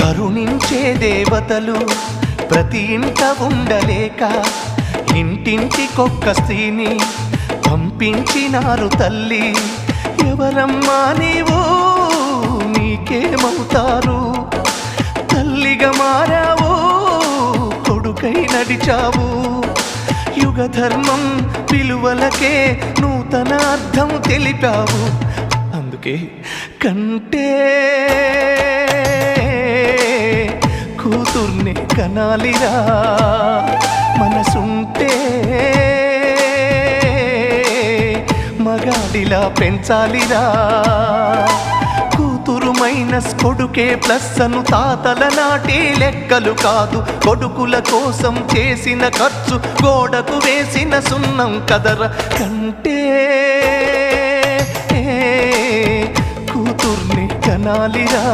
కరుణించే దేవతలు ప్రతి ఇంట ఉండలేక ఇంటింటికొక్క స్త్రీని పంపించినారు తల్లి. ఎవరమ్మా నీవు, నీకేమవుతారు? తల్లిగా మారావు, కొడుకై నడిచావు. యుగ ధర్మం విలువలకే నూతన అర్థం తెలిపావు. అందుకే కంటే కూతుర్ని కనాలిరా, మనసుంటే మగాడిలా పెంచాలిరా. కూతురు మైనస్ కొడుకే ప్లస్ అను తాతల నాటి లెక్కలు కాదు. కొడుకుల కోసం చేసిన ఖర్చు గోడకు వేసిన సున్నం కదర. కంటే కూతుర్ని కనాలిరా.